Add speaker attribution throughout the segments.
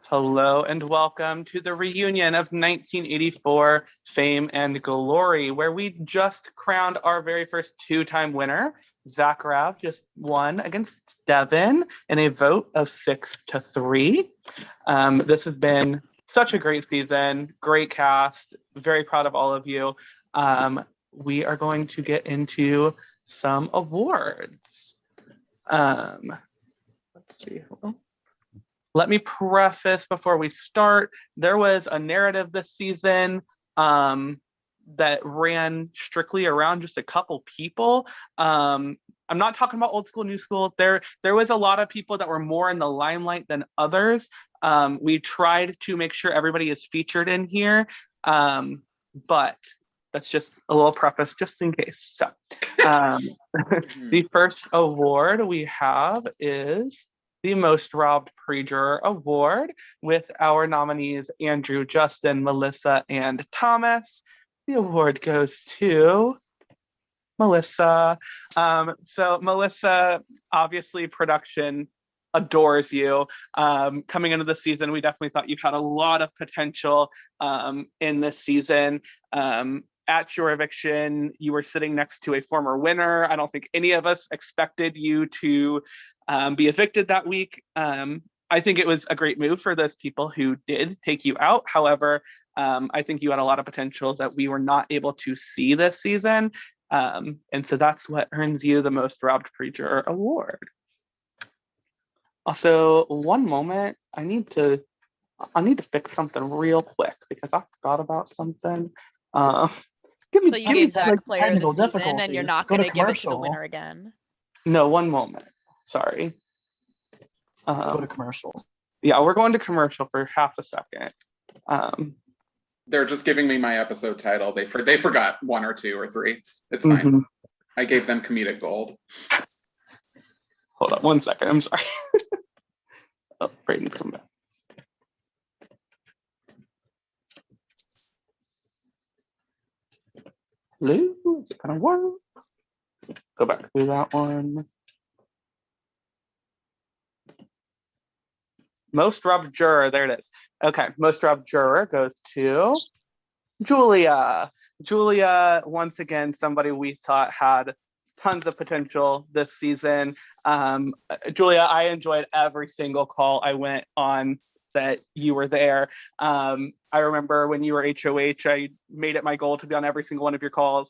Speaker 1: Hello and welcome to the reunion of 1984 Fame and Glory, where we just crowned our very first two-time winner. Zach Rav just won against Devin in a vote of 6-3. This has been such a great season, great cast, very proud of all of you. We are going to get into some awards. Let's see. Let me preface before we start, there was a narrative this season that ran strictly around just a couple people. I'm not talking about old school, new school. There was a lot of people that were more in the limelight than others. We tried to make sure everybody is featured in here, but that's just a little preface just in case. So the first award we have is the Most Robbed Pre-Juror Award with our nominees Andrew, Justin, Melissa, and Thomas. The award goes to Melissa. So Melissa, obviously production adores you. Coming into the season, we definitely thought you had a lot of potential in this season. At your eviction, you were sitting next to a former winner. I don't think any of us expected you to be evicted that week. I think it was a great move for those people who did take you out. However, I think you had a lot of potential that we were not able to see this season. And so that's what earns you the Most Robbed Pre-Juror Award. Also, one moment, I need to fix something real quick because I forgot about something.
Speaker 2: So you gave Zach player of the season and you're not going to give it to the winner again?
Speaker 1: No, one moment. Sorry.
Speaker 3: Go to commercial.
Speaker 1: Yeah, we're going to commercial for half a second.
Speaker 4: They're just giving me my episode title. They forgot 1 or 2 or 3. It's fine. I gave them comedic gold.
Speaker 1: Hold on 1 second. I'm sorry. Oh, Brayden's come back. Hello? Is it gonna work? Go back through that one. Most Robbed Juror, there it is. Okay, Most Robbed Juror goes to Julia. Julia, once again, somebody we thought had tons of potential this season. Julia, I enjoyed every single call I went on that you were there. I remember when you were HOH, I made it my goal to be on every single one of your calls.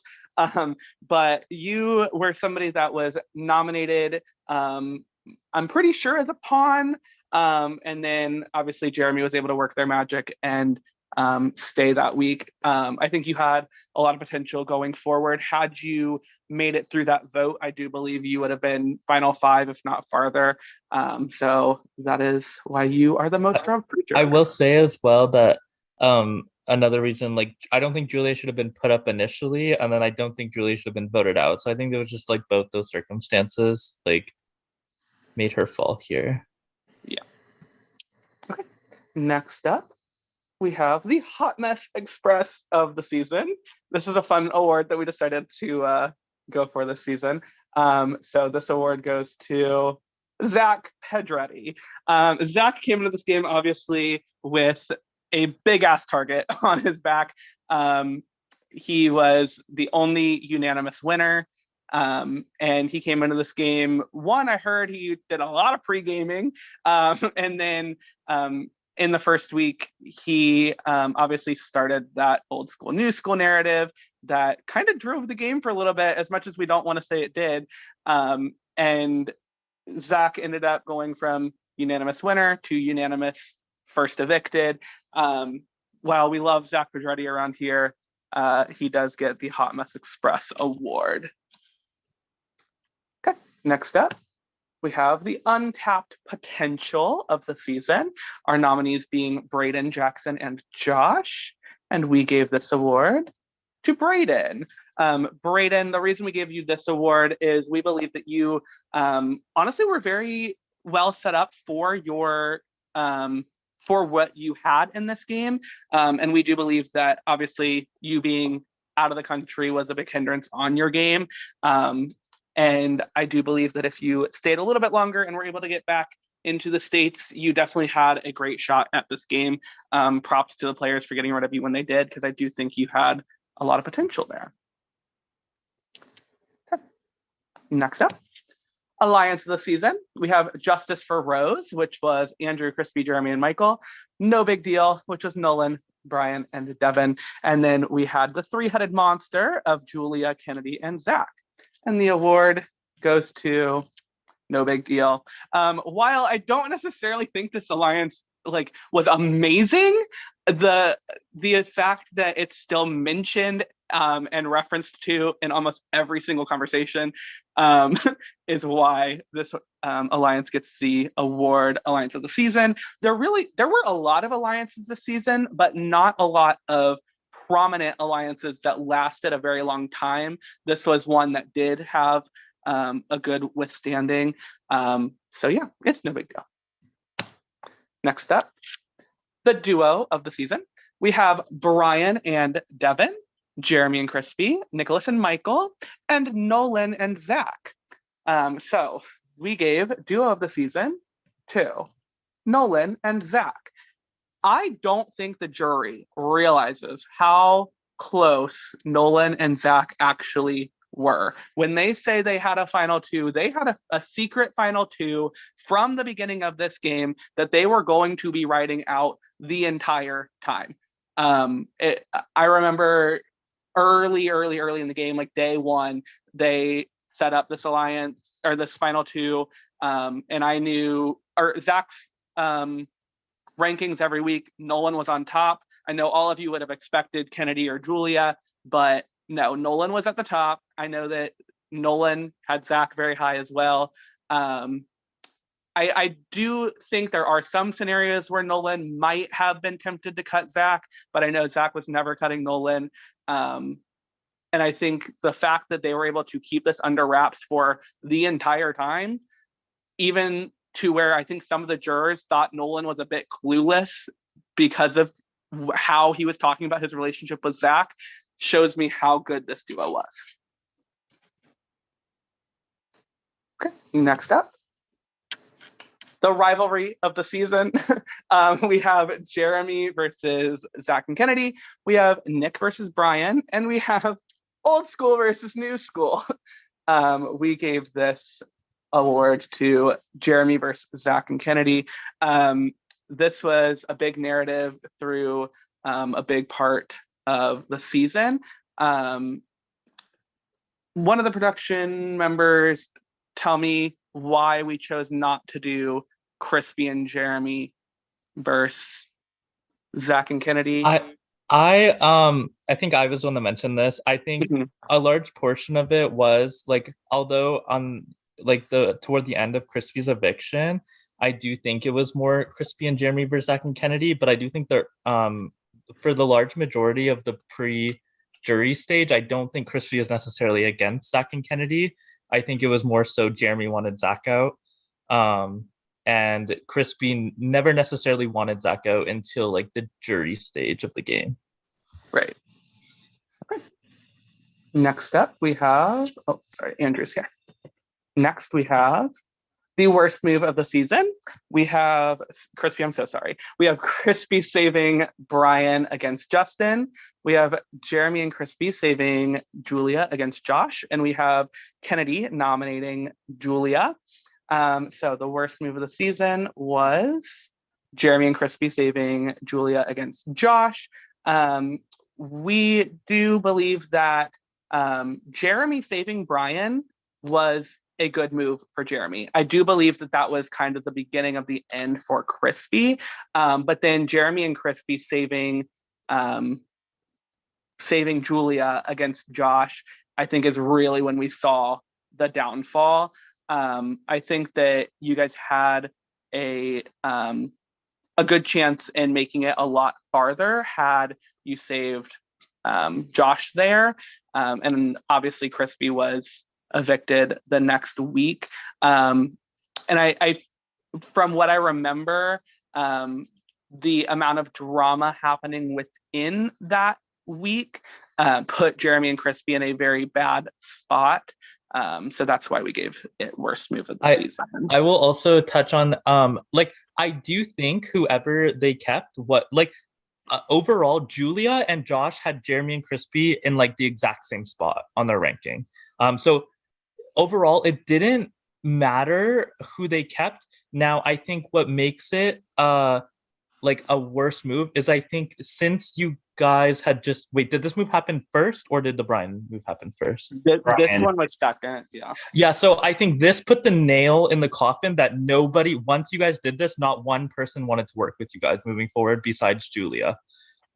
Speaker 1: But you were somebody that was nominated, I'm pretty sure as a pawn. And then obviously Jeremy was able to work their magic and stay that week. I think you had a lot of potential going forward. Had you made it through that vote, I do believe you would have been final 5, if not farther. So that is why you are the Most Robbed Pre-Juror.
Speaker 3: I will say as well that another reason, like, I don't think Julia should have been put up initially, and then I don't think Julia should have been voted out. So I think it was just like both those circumstances like made her fall here.
Speaker 1: Yeah. Okay. Next up, we have the Hot Mess Express of the season. This is a fun award that we decided to go for this season. So this award goes to Zach Pedretti. Zach came into this game obviously with a big ass target on his back. He was the only unanimous winner. And he came into this game. One, I heard he did a lot of pre-gaming. And then in the first week, he obviously started that old school, new school narrative that kind of drove the game for a little bit, as much as we don't want to say it did. And Zach ended up going from unanimous winner to unanimous first evicted. While we love Zach Pedretti around here, he does get the Hot Mess Express Award. Okay, next up, we have the untapped potential of the season. Our nominees being Brayden, Jackson, and Josh. And we gave this award to Brayden. Brayden, the reason we gave you this award is we believe that you honestly were very well set up for your for what you had in this game. And we do believe that obviously you being out of the country was a big hindrance on your game. And I do believe that if you stayed a little bit longer and were able to get back into the States, you definitely had a great shot at this game. Props to the players for getting rid of you when they did, because I do think you had a lot of potential there. Okay. Next up, Alliance of the season. We have Justice for Rose, which was Andrew, Crispy, Jeremy, and Michael. No Big Deal, which was Nolan, Brian, and Devin. And then we had the three-headed monster of Julia, Kennedy, and Zach. And the award goes to No Big Deal. While I don't necessarily think this alliance was amazing, the fact that it's still mentioned and referenced to in almost every single conversation is why this alliance gets the award, Alliance of the Season. There were a lot of alliances this season, but not a lot of prominent alliances that lasted a very long time. This was one that did have a good withstanding. So yeah, it's no big deal. Next up, the duo of the season. We have Brian and Devin, Jeremy and Crispy, Nicholas and Michael, and Nolan and Zach. So we gave duo of the season to Nolan and Zach. I don't think the jury realizes how close Nolan and Zach actually were. When they say they had a final two, they had a secret final two from the beginning of this game that they were going to be writing out the entire time. I remember early in the game, like day one, they set up this alliance or this final two, and I knew, or Zach's rankings every week, Nolan was on top. I know all of you would have expected Kennedy or Julia, but no, Nolan was at the top. I know that Nolan had Zach very high as well. I do think there are some scenarios where Nolan might have been tempted to cut Zach, but I know Zach was never cutting Nolan. And I think the fact that they were able to keep this under wraps for the entire time, even to where I think some of the jurors thought Nolan was a bit clueless because of how he was talking about his relationship with Zach, shows me how good this duo was. Okay, next up, the rivalry of the season. We have Jeremy versus Zach and Kennedy. We have Nick versus Brian, and we have old school versus new school. We gave this award to Jeremy versus Zach and Kennedy. This was a big narrative through a big part of the season. One of the production members tell me why we chose not to do Crispy and Jeremy versus Zach and Kennedy.
Speaker 3: I think I was the one that mentioned this. I think a large portion of it was although on toward the end of Crispy's eviction, I do think it was more Crispy and Jeremy versus Zach and Kennedy, but I do think they're for the large majority of the pre-jury stage, I don't think Crispy is necessarily against Zach and Kennedy. I think it was more so Jeremy wanted Zach out. And Crispy never necessarily wanted Zach out until the jury stage of the game.
Speaker 1: Right. Okay. Next up, we have, Andrew's here. Next, we have the worst move of the season. We have Crispy, I'm so sorry. We have Crispy saving Brian against Justin. We have Jeremy and Crispy saving Julia against Josh. And we have Kennedy nominating Julia. So the worst move of the season was Jeremy and Crispy saving Julia against Josh. We do believe that Jeremy saving Brian was a good move for Jeremy. I do believe that that was kind of the beginning of the end for Crispy. But then Jeremy and Crispy saving Julia against Josh, I think is really when we saw the downfall. I think that you guys had a good chance in making it a lot farther had you saved Josh there. And obviously Crispy was evicted the next week. And I from what I remember, the amount of drama happening within that week put Jeremy and Crispy in a very bad spot. So that's why we gave it worst move of the season.
Speaker 3: I will also touch on like I do think whoever they kept, overall, Julia and Josh had Jeremy and Crispy in like the exact same spot on their ranking. So overall, it didn't matter who they kept. Now, I think what makes it like a worse move is I think since you guys had just did this move happen first or did the Brian move happen first?
Speaker 1: This one was second, yeah.
Speaker 3: Yeah, so I think this put the nail in the coffin that nobody, once you guys did this, not one person wanted to work with you guys moving forward besides Julia.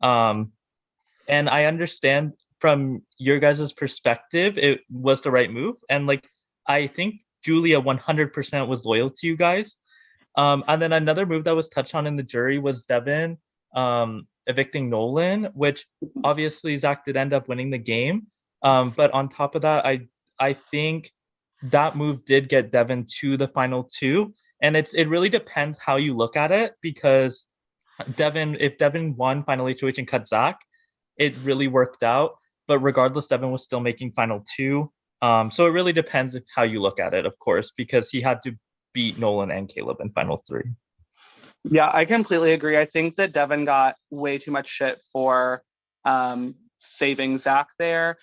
Speaker 3: And I understand from your guys' perspective, it was the right move. And like, I think Julia 100% was loyal to you guys. And then another move that was touched on in the jury was Devin evicting Nolan, which obviously Zach did end up winning the game. But on top of that, I think that move did get Devin to the final two. And it really depends how you look at it, because if Devin won final HOH and cut Zach, it really worked out. But regardless, Devin was still making final two. So it really depends how you look at it, of course, because he had to beat Nolan and Caleb in final three.
Speaker 1: Yeah, I completely agree. I think that Devin got way too much shit for saving Zach there.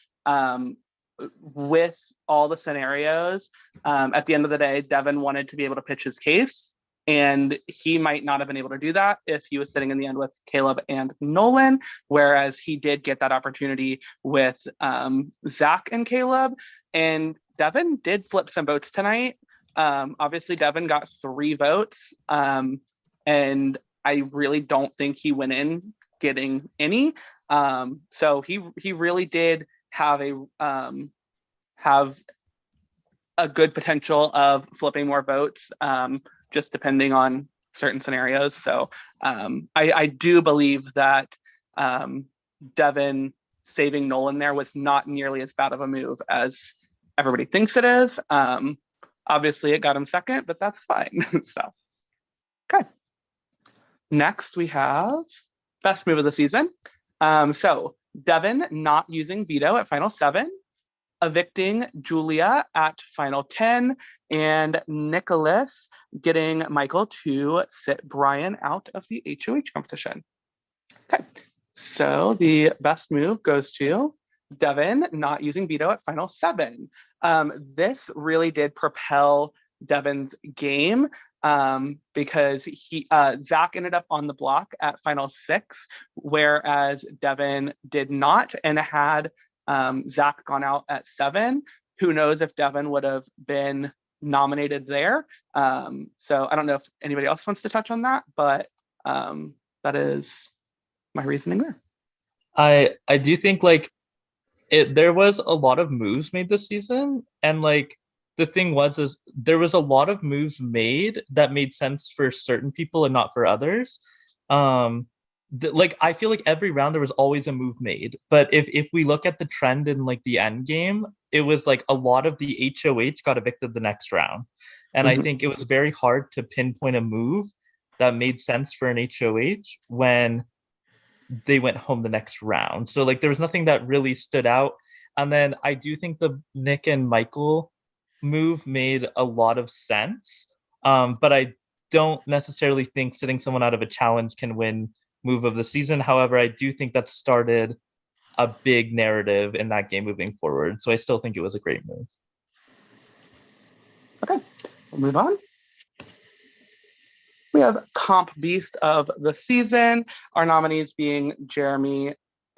Speaker 1: With all the scenarios, at the end of the day, Devin wanted to be able to pitch his case, and he might not have been able to do that if he was sitting in the end with Caleb and Nolan, whereas he did get that opportunity with Zach and Caleb. And Devin did flip some votes tonight. Obviously, Devin got 3 votes, and I really don't think he went in getting any. So he really did have a good potential of flipping more votes, just depending on certain scenarios. So I do believe that Devin saving Nolan there was not nearly as bad of a move as everybody thinks it is. Obviously, it got him second, but that's fine. So, okay. Next, we have best move of the season. So Devin not using veto at final 7, evicting Julia at final 10, and Nicholas getting Michael to sit Brian out of the HOH competition. Okay, so the best move goes to Devin not using veto at final 7. This really did propel Devin's game, because Zach ended up on the block at final 6, whereas Devin did not. And had Zach gone out at 7, who knows if Devin would have been nominated there. So I don't know if anybody else wants to touch on that, but that is my reasoning there.
Speaker 3: I do think like there was a lot of moves made this season, and like the thing is there was a lot of moves made that made sense for certain people and not for others. Like I feel like every round there was always a move made, but if we look at the trend in like the end game, it was like a lot of the HOH got evicted the next round, and I think it was very hard to pinpoint a move that made sense for an HOH when they went home the next round. So like there was nothing that really stood out. And then I do think the Nick and Michael move made a lot of sense, but I don't necessarily think sitting someone out of a challenge can win move of the season. However, I do think that started a big narrative in that game moving forward, so I still think it was a great move.
Speaker 1: Okay, we'll move on. We have Comp Beast of the season, our nominees being Jeremy,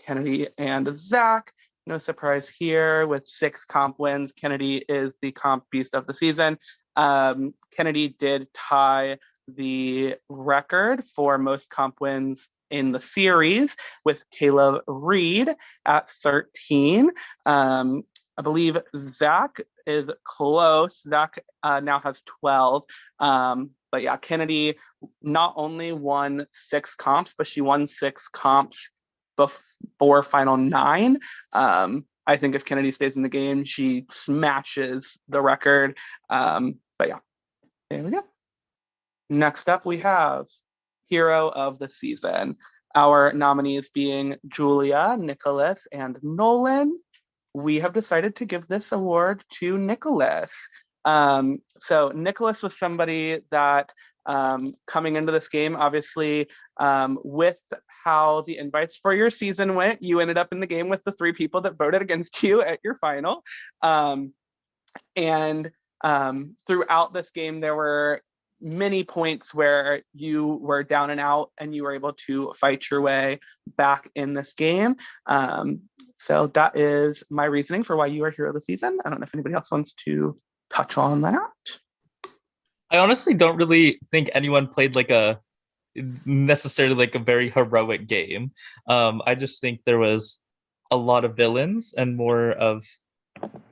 Speaker 1: Kennedy, and Zach. No surprise here with 6 comp wins. Kennedy is the Comp Beast of the season. Kennedy did tie the record for most comp wins in the series with Caleb Reed at 13. I believe Zach is close. Zach now has 12. But yeah, Kennedy not only won 6 comps, but she won 6 comps before final 9. I think if Kennedy stays in the game, she smashes the record. But yeah, there we go. Next up, we have Hero of the Season. Our nominees being Julia, Nicholas, and Nolan. we have decided to give this award to Nicholas. So Nicholas was somebody that coming into this game, obviously, with how the invites for your season went, you ended up in the game with the 3 people that voted against you at your final. And throughout this game, there were many points where you were down and out and you were able to fight your way back in this game. So that is my reasoning for why you are hero of the season. I don't know if anybody else wants to touch on that.
Speaker 3: I honestly don't really think anyone played like a necessarily like a very heroic game. I just think there was a lot of villains and more of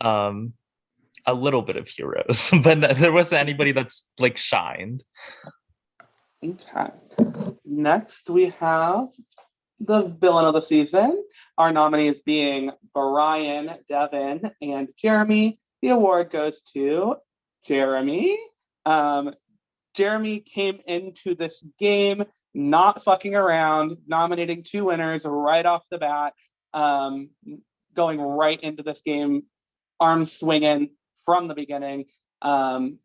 Speaker 3: a little bit of heroes, but there wasn't anybody that's like shined.
Speaker 1: Okay. Next, we have the villain of the season. Our nominees being Brian, Devin, and Jeremy. The award goes to Jeremy. Jeremy came into this game not fucking around, nominating 2 winners right off the bat, going right into this game, arms swinging from the beginning, and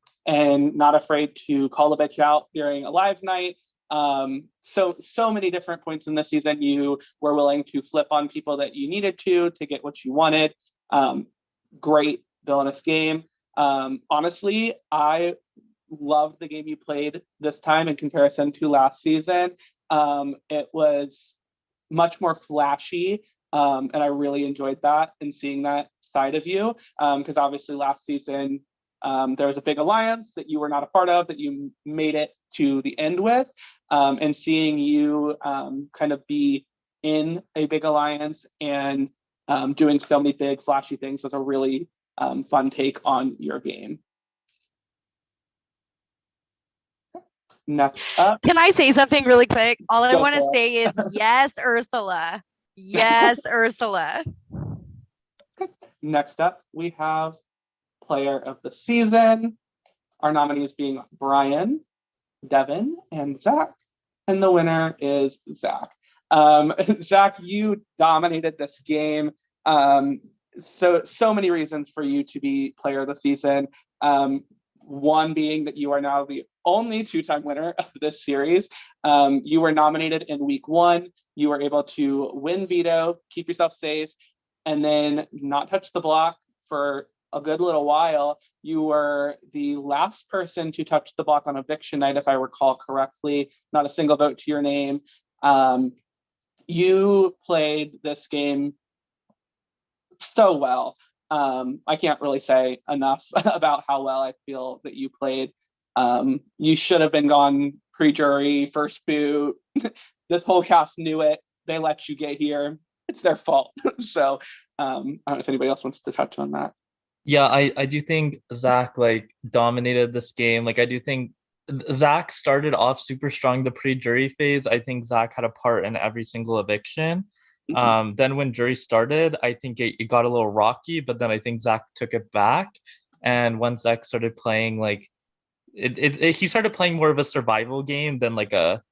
Speaker 1: not afraid to call a bitch out during a live night. So many different points in this season, you were willing to flip on people that you needed to get what you wanted. Great villainous game. Honestly, I loved the game you played this time in comparison to last season. It was much more flashy, and I really enjoyed that and seeing that side of you, because obviously last season there was a big alliance that you were not a part of that you made it to the end with, and seeing you kind of be in a big alliance and doing so many big flashy things was a really fun take on your game. Next up.
Speaker 5: Can I say something really quick? All I want to say is yes, Ursula. Yes, Ursula.
Speaker 1: Next up, we have player of the season. Our nominees being Brian, Devin, and Zach. And the winner is Zach. Zach, you dominated this game. So many reasons for you to be player of the season. One being that you are now the only 2-time winner of this series. You were nominated in week 1. You were able to win veto, keep yourself safe, and then not touch the block for a good little while. You were the last person to touch the block on eviction night, if I recall correctly. Not a single vote to your name. You played this game so well. I can't really say enough about how well I feel that you played. You should have been gone pre-jury, first boot. This whole cast knew it. They let you get here. It's their fault. So I don't know if anybody else wants to touch on that.
Speaker 3: Yeah, I do think Zach like dominated this game. Like I do think Zach started off super strong the pre-jury phase. I think Zach had a part in every single eviction. Then when jury started, I think it got a little rocky, but then I think Zach took it back. And once Zach started playing, like he started playing more of a survival game than like a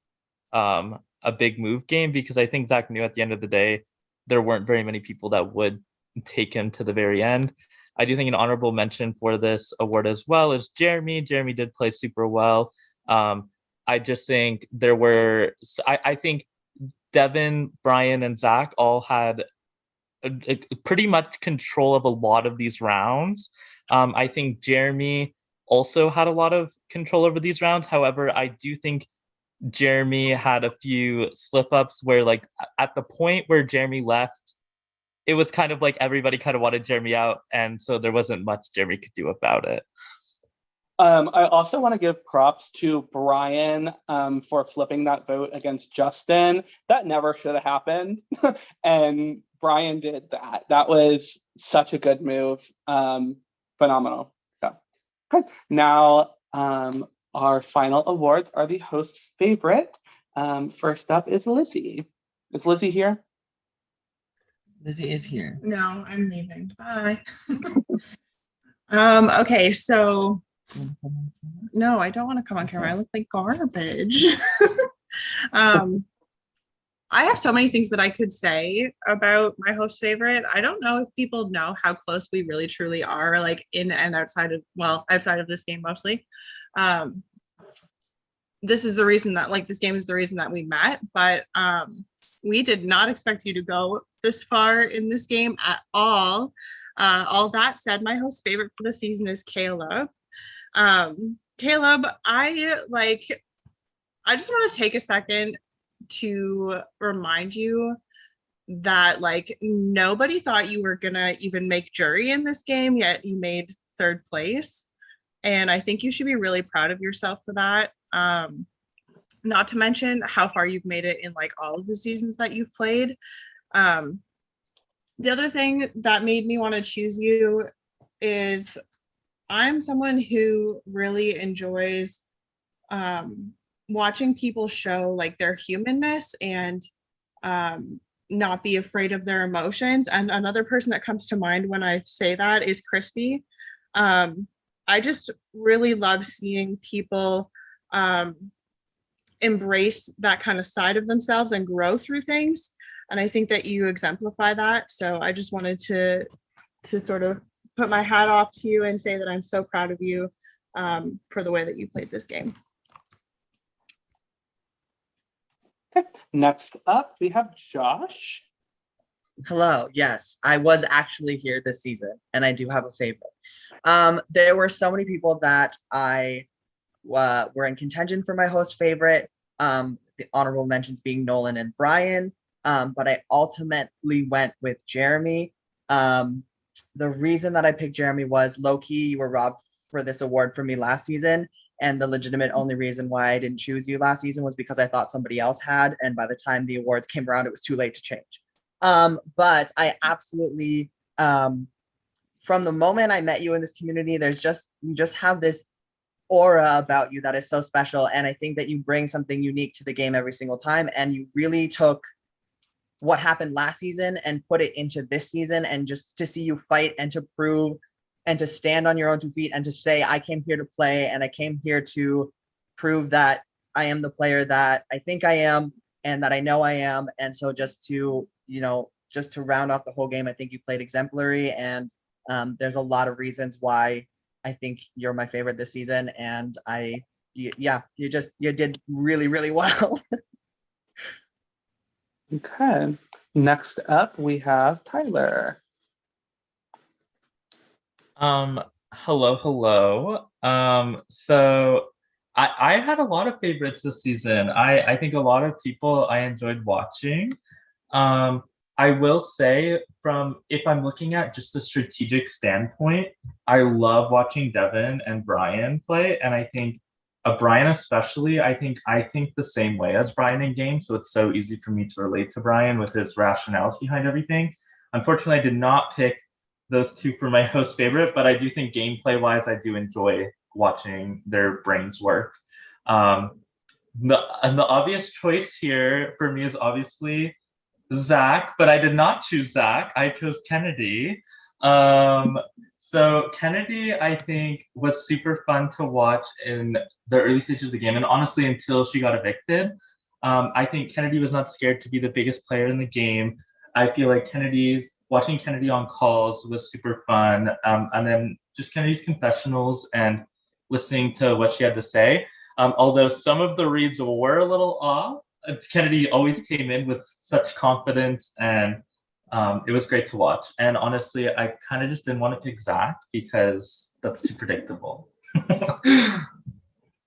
Speaker 3: big move game, because I think Zach knew at the end of the day there weren't very many people that would take him to the very end. I do think an honorable mention for this award as well is Jeremy. Jeremy did play super well. I just think there were, I think Devin, Brian, and Zach all had a pretty much control of a lot of these rounds. I think Jeremy also had a lot of control over these rounds. However, I do think Jeremy had a few slip-ups where, like, at the point where Jeremy left, it was kind of like everybody kind of wanted Jeremy out, and so there wasn't much Jeremy could do about it.
Speaker 1: I also want to give props to Brian for flipping that vote against Justin. That never should have happened. And Brian did that. That was such a good move. Phenomenal. So, okay. Now, our final awards are the host's favorite. First up is Lizzy. Is Lizzy here?
Speaker 6: Lizzy is here.
Speaker 7: No, I'm leaving. Bye. Okay, so no, I don't want to come on camera. I look like garbage. I have so many things that I could say about my host favorite. I don't know if people know how close we really truly are, like in and outside of, well, outside of this game mostly. This is the reason that, like, this game is the reason that we met, but we did not expect you to go this far in this game at all. All that said, my host favorite for the season is Caleb. Caleb, I just want to take a second to remind you that like nobody thought you were gonna even make jury in this game, yet you made third place. And I think you should be really proud of yourself for that. Not to mention how far you've made it in like all of the seasons that you've played. The other thing that made me want to choose you is I'm someone who really enjoys watching people show like their humanness and not be afraid of their emotions. And another person that comes to mind when I say that is Crispy. I just really love seeing people embrace that kind of side of themselves and grow through things. And I think that you exemplify that. So I just wanted to sort of put my hat off to you and say that I'm so proud of you for the way that you played this game.
Speaker 1: Okay. Next up, we have Josh.
Speaker 6: Hello. Yes, I was actually here this season, and I do have a favorite. There were so many people that I were in contention for my host favorite. The honorable mentions being Nolan and Brian, but I ultimately went with Jeremy. The reason that I picked Jeremy was low-key, you were robbed for this award for me last season. And the legitimate only reason why I didn't choose you last season was because I thought somebody else had. And by the time the awards came around, it was too late to change. But I absolutely, from the moment I met you in this community, you just have this aura about you that is so special. And I think that you bring something unique to the game every single time. And you really took what happened last season and put it into this season. And just to see you fight and to prove and to stand on your own 2 feet and to say, I came here to play and I came here to prove that I am the player that I think I am and that I know I am. And so just to round off the whole game, I think you played exemplary. And there's a lot of reasons why I think you're my favorite this season. And you did really, really well.
Speaker 1: Okay. Next up, we have Tyler.
Speaker 3: Hello. So I had a lot of favorites this season. I think a lot of people I enjoyed watching. I will say if I'm looking at just a strategic standpoint, I love watching Devin and Brian play. And I think Brian especially, I think the same way as Brian in game. So it's so easy for me to relate to Brian with his rationales behind everything. Unfortunately, I did not pick those two for my host favorite, but I do think gameplay wise, I do enjoy watching their brains work. The obvious choice here for me is obviously Zach, but I did not choose Zach. I chose Kennedy. So Kennedy, I think, was super fun to watch in the early stages of the game, and honestly, until she got evicted. I think Kennedy was not scared to be the biggest player in the game. I feel like watching Kennedy on calls was super fun. And then just Kennedy's confessionals and listening to what she had to say. Although some of the reads were a little off, Kennedy always came in with such confidence, and it was great to watch. And honestly, I kind of just didn't want to pick Zach because that's too predictable.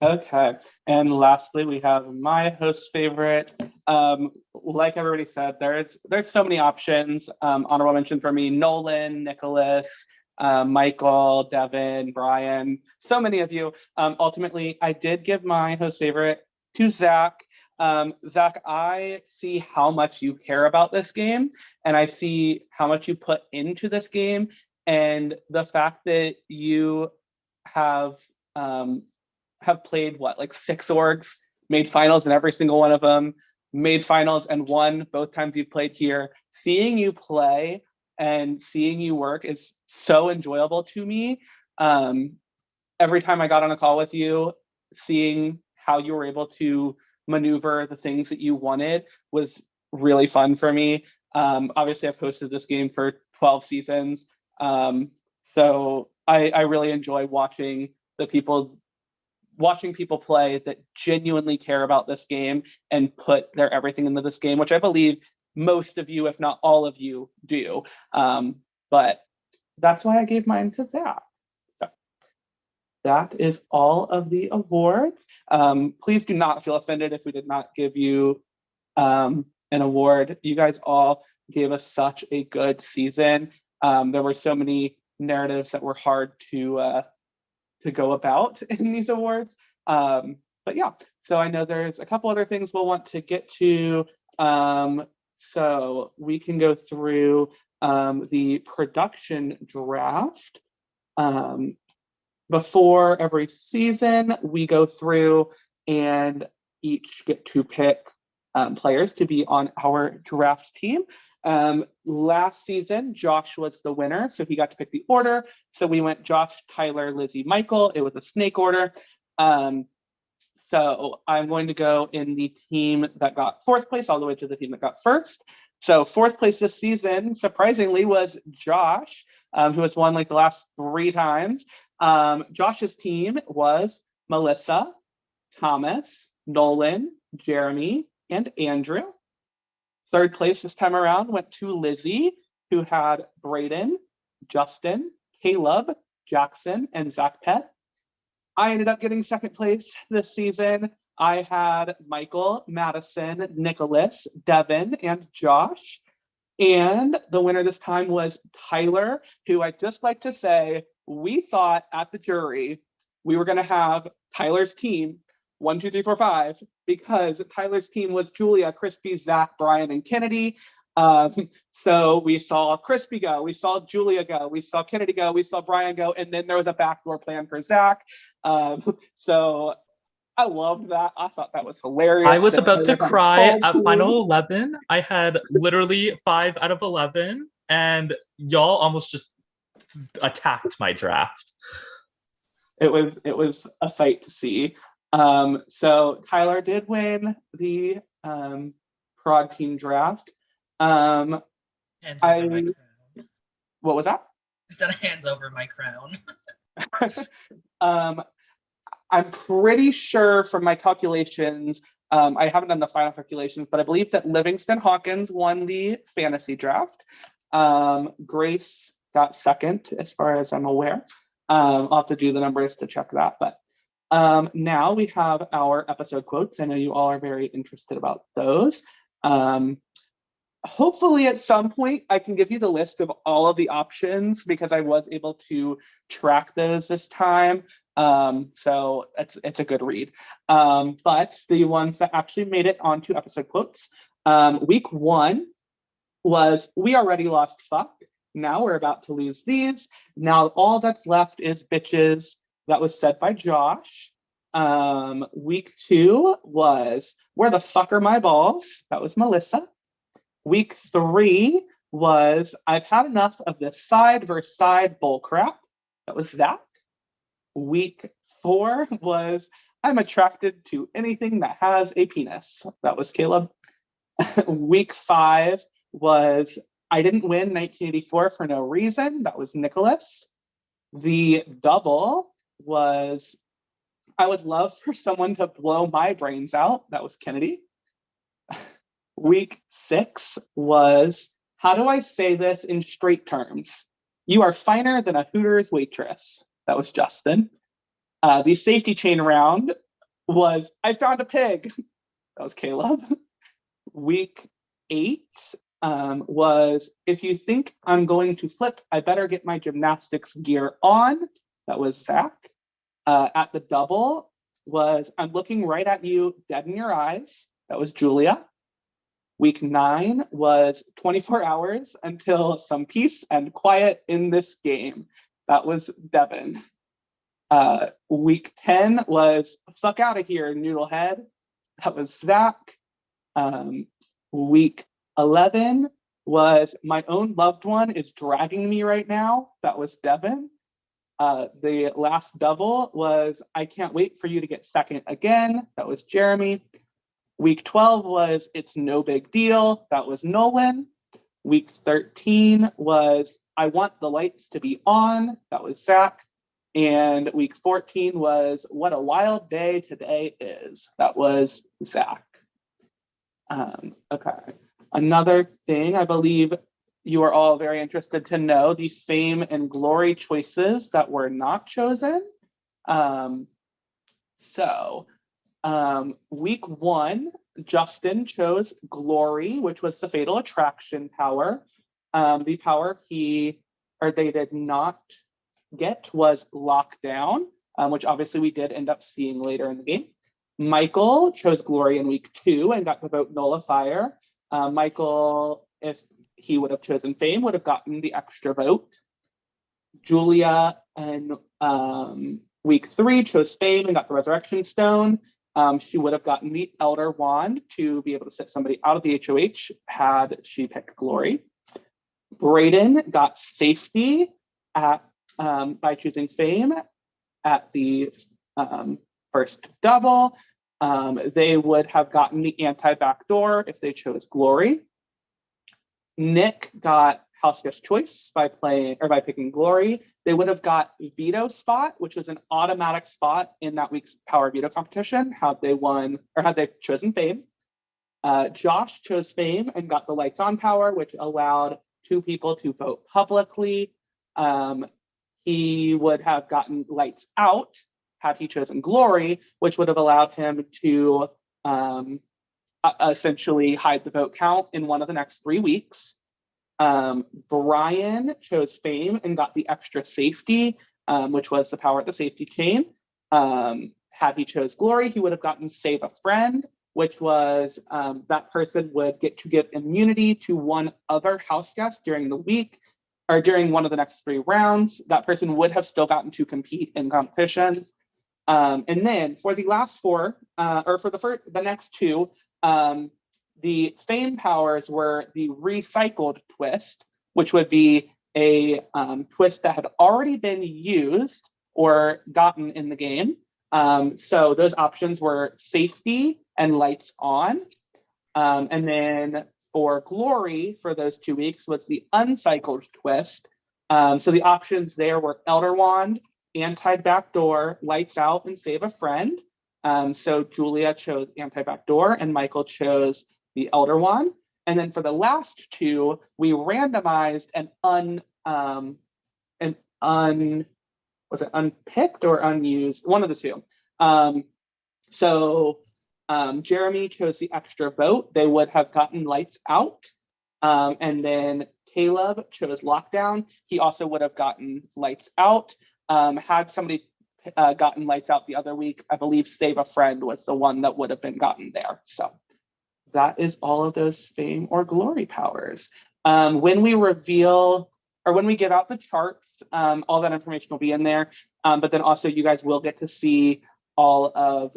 Speaker 1: Okay. And lastly, we have my host favorite. Like everybody said, there's so many options. Honorable mention for me, Nolan, Nicholas, Michael, Devin, Brian, so many of you. Ultimately, I did give my host favorite to Zach. Zach, I see how much you care about this game, and I see how much you put into this game, and the fact that you have played like 6 orgs, made finals in every single one of them, made finals and won both times you've played here. Seeing you play and seeing you work is so enjoyable to me. Every time I got on a call with you, seeing how you were able to maneuver the things that you wanted was really fun for me. Obviously, I've hosted this game for 12 seasons. So I really enjoy watching people play that genuinely care about this game and put their everything into this game, which I believe most of you, if not all of you, do. But that's why I gave mine to Zach. So that is all of the awards. Please do not feel offended if we did not give you an award. You guys all gave us such a good season. There were so many narratives that were hard to go about in these awards. But yeah, so I know there's a couple other things we'll want to get to. So we can go through the production draft. Before every season, we go through and each get to pick players to be on our draft team. Last season, Josh was the winner, so he got to pick the order. So we went Josh, Tyler, Lizzie, Michael. It was a snake order. So I'm going to go in the team that got 4th place all the way to the team that got 1st. So 4th place this season, surprisingly, was Josh, who has won like the last 3 times. Josh's team was Melissa, Thomas, Nolan, Jeremy, and Andrew. 3rd place this time around went to Lizzie, who had Brayden, Justin, Caleb, Jackson, and Zach Pett. I ended up getting 2nd place this season. I had Michael, Madison, Nicholas, Devin, and Josh. And the winner this time was Tyler, who I'd just like to say, we thought at the jury we were going to have Tyler's team 1, 2, 3, 4, 5, because Tyler's team was Julia, Crispy, Zach, Brian, and Kennedy. So we saw Crispy go, we saw Julia go, we saw Kennedy go, we saw Brian go, and then there was a backdoor plan for Zach. So I loved that. I thought that was hilarious.
Speaker 3: I was about to cry at final 11. I had literally 5 out of 11, and y'all almost just attacked my draft.
Speaker 1: It was a sight to see. So Tyler did win the prod team draft.
Speaker 6: Hands over my crown.
Speaker 1: What was that?
Speaker 6: I said hands over my crown.
Speaker 1: I'm pretty sure from my calculations, I haven't done the final calculations, but I believe that Livingston Hawkins won the fantasy draft. Grace got 2nd, as far as I'm aware. I'll have to do the numbers to check that. But now we have our episode quotes. I know you all are very interested about those. Hopefully at some point I can give you the list of all of the options, because I was able to track those this time. So it's a good read. But the ones that actually made it onto episode quotes, week 1 was "We already lost fuck. Now we're about to lose these. Now all that's left is bitches." That was said by Josh. Week 2 was "Where the fuck are my balls?" That was Melissa. Week 3 was "I've had enough of this side versus side bullcrap." That was Zach. Week 4 was "I'm attracted to anything that has a penis." That was Caleb. Week 5 was "I didn't win 1984 for no reason." That was Nicholas. The double was "I would love for someone to blow my brains out." That was Kennedy. Week 6 was "How do I say this in straight terms? You are finer than a Hooters waitress." That was Justin. The safety chain round was "I found a pig." That was Caleb. Week 8 was "If you think I'm going to flip, I better get my gymnastics gear on." That was Zach. At the double was "I'm looking right at you, dead in your eyes." That was Julia. Week 9 was 24 hours until some peace and quiet in this game. That was Devin. Week 10 was "Fuck out of here, noodlehead." That was Zach. Week 11 was "My own loved one is dragging me right now." That was Devin. The last double was "I can't wait for you to get second again." That was Jeremy. Week 12 was It's No Big Deal. That was Nolan. Week 13 was I Want the Lights to Be On. That was Zach. And week 14 was What a Wild Day Today Is. That was Zach. Okay. Another thing I believe you are all very interested to know, the Fame and Glory choices that were not chosen. Week 1, Justin chose Glory, which was the Fatal Attraction power. The power they did not get was Lockdown, which obviously we did end up seeing later in the game. Michael chose Glory in week 2 and got the vote Nullifier. Michael, if he would have chosen Fame, would have gotten the extra vote. Julia in week 3 chose Fame and got the Resurrection Stone. She would have gotten the Elder Wand to be able to set somebody out of the HOH had she picked Glory. Brayden got Safety by choosing Fame at the first double. They would have gotten the anti-backdoor if they chose Glory. Nick got House Guest Choice by picking Glory. They would have got Veto Spot, which was an automatic spot in that week's Power Veto competition had they chosen Fame. Josh chose Fame and got the Lights On power, which allowed 2 people to vote publicly. He would have gotten Lights Out had he chosen Glory, which would have allowed him to essentially hide the vote count in one of the next 3 weeks. Brian chose Fame and got the extra Safety, which was the power at the safety chain. Had he chose Glory, he would have gotten Save a Friend, which was that person would get to give immunity to one other house guest during the week or during one of the next 3 rounds. That person would have still gotten to compete in competitions. And then for the last 4, or for the next 2, the Fame powers were the recycled twist, which would be a twist that had already been used or gotten in the game. So those options were Safety and Lights On. And then for Glory for those 2 weeks was the uncycled twist. So the options there were Elder Wand, Anti-Backdoor, Lights Out, and Save a Friend. So Julia chose Anti-Backdoor and Michael chose the Elder Wand. And then for the last 2, we randomized was it unpicked or unused? One of the 2. Jeremy chose the extra vote. They would have gotten Lights Out. And then Caleb chose Lockdown. He also would have gotten Lights Out. Had somebody gotten Lights Out the other week, I believe Save a Friend was the one that would have been gotten there. So that is all of those Fame or Glory powers. When we reveal or when we give out the charts, all that information will be in there. But then also you guys will get to see all of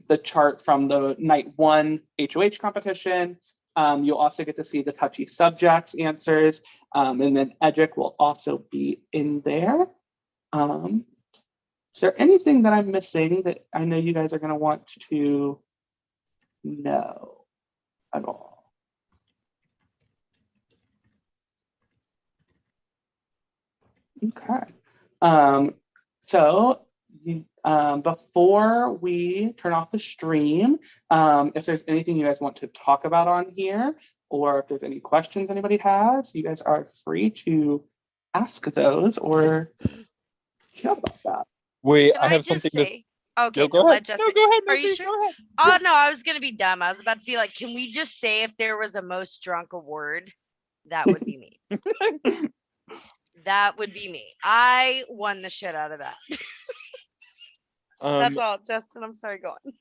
Speaker 1: the chart from the night 1 HOH competition. You'll also get to see the touchy subjects answers. And then Edric will also be in there. Is there anything that I'm missing that I know you guys are going to want to know at all? Okay. Before we turn off the stream, if there's anything you guys want to talk about on here, or if there's any questions anybody has, you guys are free to ask those or chat about that.
Speaker 8: Wait,
Speaker 5: Can
Speaker 8: I
Speaker 5: I
Speaker 8: have
Speaker 5: just
Speaker 8: something to
Speaker 5: say? Okay,
Speaker 8: go ahead.
Speaker 5: Justin.
Speaker 8: No, go ahead.
Speaker 5: Are you
Speaker 8: Lizzy,
Speaker 5: sure?
Speaker 8: go ahead.
Speaker 5: Oh no, I was gonna be dumb. I was about to be like, can we just say if there was a most drunk award? That would be me. That would be me. I won the shit out of that. That's all, Justin. I'm sorry, go on.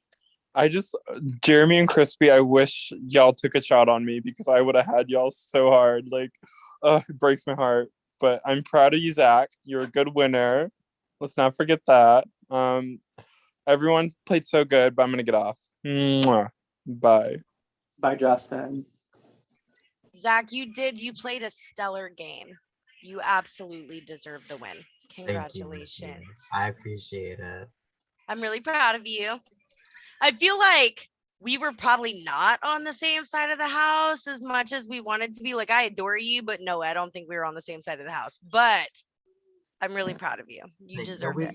Speaker 8: Jeremy and Crispy, I wish y'all took a shot on me because I would have had y'all so hard. Like, it breaks my heart. But I'm proud of you, Zach. You're a good winner. Let's not forget that. Everyone played so good, but I'm gonna get off. Mwah. Bye.
Speaker 1: Bye, Justin.
Speaker 5: Zach, you played a stellar game. You absolutely deserve the win. Congratulations.
Speaker 9: Thank you. I appreciate it.
Speaker 5: I'm really proud of you. I feel like we were probably not on the same side of the house as much as we wanted to be. Like, I adore you, but no, I don't think we were on the same side of the house. But I'm really proud of you. You deserve it.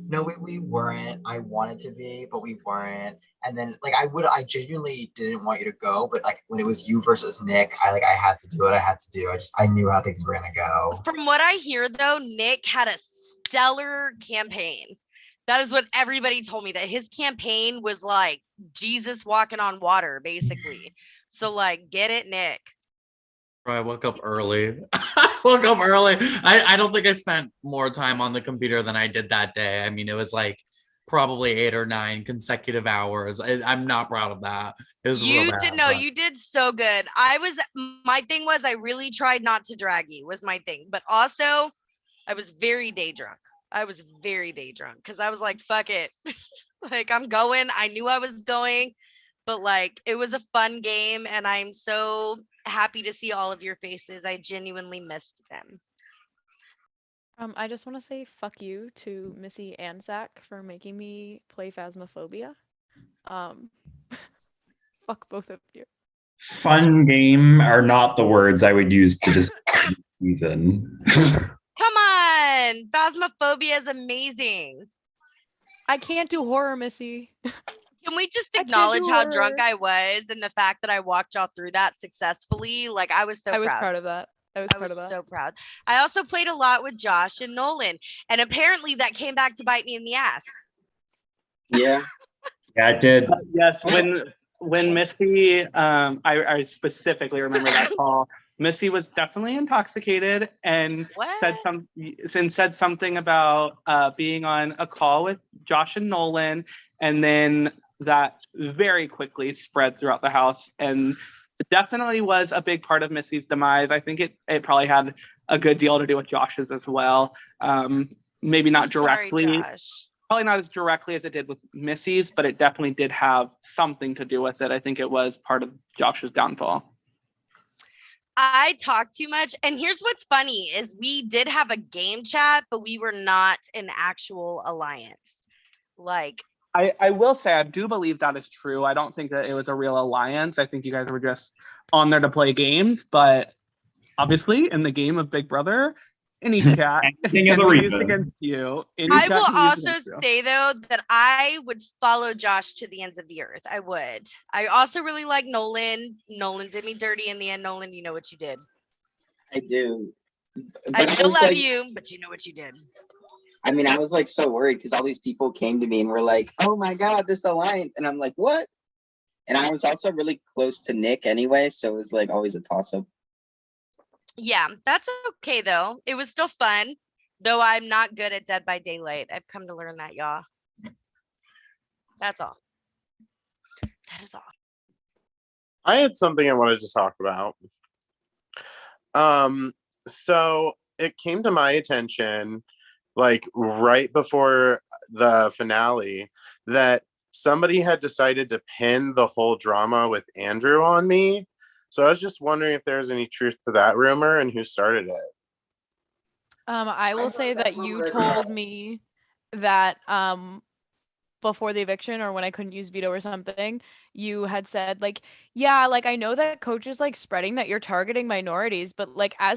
Speaker 9: No, we weren't. I wanted to be, but we weren't. And then like I genuinely didn't want you to go, but like when it was you versus Nick, I had to do what I had to do. I knew how things were gonna go.
Speaker 5: From what I hear though, Nick had a stellar campaign. That is what everybody told me, that his campaign was like Jesus walking on water, basically. So like, get it, Nick.
Speaker 10: I woke up early. I don't think I spent more time on the computer than I did that day. I mean, it was like probably 8 or 9 consecutive hours. I'm not proud of that. It was
Speaker 5: You
Speaker 10: real bad,
Speaker 5: did no,
Speaker 10: but-
Speaker 5: you did so good. My thing was I really tried not to drag you, was my thing. But also I was very day drunk. Because I was like, fuck it. Like, I'm going. I knew I was going, but like, it was a fun game, and I'm so happy to see all of your faces. I genuinely missed them.
Speaker 2: I just want to say fuck you to Missy and Zach for making me play Phasmophobia. Fuck both of you.
Speaker 11: Fun game are not the words I would use to describe the season.
Speaker 5: Come on, Phasmophobia is amazing.
Speaker 2: I can't do horror, Missy.
Speaker 5: Can we just
Speaker 2: I can't
Speaker 5: acknowledge
Speaker 2: do
Speaker 5: how drunk
Speaker 2: horror.
Speaker 5: I was and the fact that I walked y'all through that successfully? Like, I was so
Speaker 2: I was
Speaker 5: proud.
Speaker 2: proud of that. I was
Speaker 5: I
Speaker 2: proud
Speaker 5: was
Speaker 2: of that.
Speaker 5: so proud. I also played a lot with Josh and Nolan, and apparently that came back to bite me in the ass.
Speaker 9: Yeah.
Speaker 11: Yeah, it did.
Speaker 1: Yes, when Missy, I specifically remember that call. Missy was definitely intoxicated and said something about being on a call with Josh and Nolan, and then that very quickly spread throughout the house, and it definitely was a big part of Missy's demise. I think it probably had a good deal to do with Josh's as well. Maybe not directly.
Speaker 5: Sorry, Josh.
Speaker 1: Probably not as directly as it did with Missy's, but it definitely did have something to do with it. I think it was part of Josh's downfall.
Speaker 5: I talk too much. And here's what's funny is we did have a game chat, but we were not an actual alliance. Like,
Speaker 1: I will say I do believe that is true. I don't think that it was a real alliance. I think you guys were just on there to play games, but obviously in the game of Big Brother, any chat can be used against you.
Speaker 5: I will also say though that I would follow Josh to the ends of the earth. I would. I also really like Nolan. Nolan did me dirty in the end. Nolan, you know what you did.
Speaker 9: I do.
Speaker 5: I still love you, but you know what you did.
Speaker 9: I mean, I was like so worried because all these people came to me and were like, "Oh my God, this alliance," and I'm like, "What?" And I was also really close to Nick anyway, so it was like always a toss-up.
Speaker 5: Yeah, that's okay though. It was still fun, though I'm not good at Dead by Daylight. I've come to learn that, y'all. That's all. That is all.
Speaker 8: I had something I wanted to talk about. So it came to my attention like right before the finale that somebody had decided to pin the whole drama with Andrew on me. So I was just wondering if there's any truth to that rumor and who started it.
Speaker 2: I will say that you told me that before the eviction or when I couldn't use veto or something, you had said like, yeah, like I know that coach is like spreading that you're targeting minorities, but like as